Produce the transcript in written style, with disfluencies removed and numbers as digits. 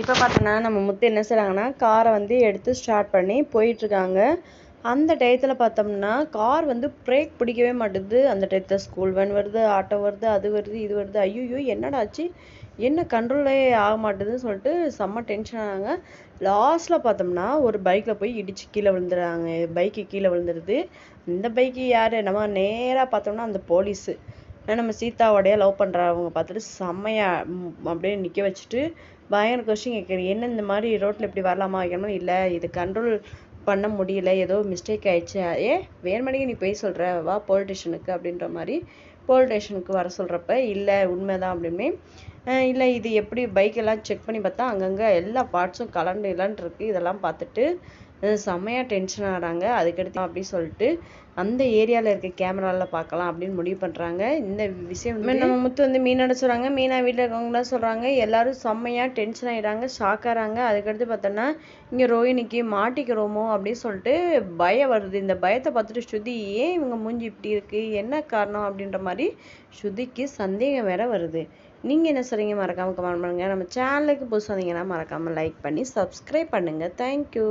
இப்போ பார்த்தோன்னா நம்ம முத்து என்ன செய்கிறாங்கன்னா காரை வந்து எடுத்து ஸ்டார்ட் பண்ணி போயிட்டுருக்காங்க. அந்த டயத்தில் பார்த்தோம்னா கார் வந்து பிரேக் பிடிக்கவே மாட்டுது. அந்த டயத்தில் ஸ்கூல் வேன் வருது, ஆட்டோ வருது, அது வருது, இது வருது. ஐயோ என்னடா ஆச்சு, என்ன கண்ட்ரோலே ஆக மாட்டுதுன்னு சொல்லிட்டு செம்ம டென்ஷன் ஆனாங்க. லாஸ்ட்டில் பார்த்தோம்னா ஒரு பைக்கில் போய் இடித்து கீழே விழுந்துடுறாங்க. பைக்கு கீழே விழுந்துருது. இந்த பைக்கு யார், நம்ம நேராக பார்த்தோம்னா அந்த போலீஸு நம்ம சீதாவோடைய லவ் பண்ணுறவங்க பார்த்துட்டு செம்மையாக அப்படியே நிற்க வச்சுட்டு பயங்கர கொஸ்டின் கேட்குறது. என்ன இந்த மாதிரி ரோட்டில் இப்படி வரலாமா வைக்கணும், இல்லை இது கண்ட்ரோல் பண்ண முடியல, ஏதோ மிஸ்டேக் ஆயிடுச்சு, வேணுமணிக்கு நீ போய் சொல்கிற, வா போலீஸ் ஸ்டேஷனுக்கு அப்படின்ற மாதிரி போலீஸ் ஸ்டேஷனுக்கு வர சொல்கிறப்ப இல்லை உண்மைதான் அப்படின்னு இல்லை இது எப்படி பைக்கெல்லாம் செக் பண்ணி பார்த்தா அங்கங்கே எல்லா பார்ட்ஸும் கலண்டு இருக்குது. இதெல்லாம் பார்த்துட்டு செம்மையாக டென்ஷன் ஆகிறாங்க. அதுக்கடுத்து அப்படி சொல்லிட்டு அந்த ஏரியாவில் இருக்க கேமராவில் பார்க்கலாம் அப்படின்னு முடிவு பண்ணுறாங்க. இந்த விஷயம் நம்ம முத்து வந்து மீனோட சொல்கிறாங்க. மீனா வீட்டில் இருக்கவங்களாம் சொல்கிறாங்க. எல்லாரும் செம்மையாக டென்ஷன் ஆகிடுறாங்க, ஷாக் ஆகிறாங்க. அதுக்கடுத்து பார்த்தோன்னா இங்கே ரோஹிணிக்கு மாட்டிக்கிறோமோ அப்படின்னு சொல்லிட்டு பயம் வருது. இந்த பயத்தை பார்த்துட்டு ஸ்ருதி ஏன் இவங்க மூஞ்சி இப்படி இருக்குது, என்ன காரணம் அப்படின்ற மாதிரி ஸ்ருதிக்கு சந்தேகம் வேற வருது. நீங்கள் என்ன சொல்கிறீங்க, மறக்காமல் கமெண்ட் பண்ணுங்கள். நம்ம சேனலுக்கு புதுசாக வந்தீங்கன்னா மறக்காமல் லைக் பண்ணி சப்ஸ்கிரைப் பண்ணுங்கள். தேங்க்யூ.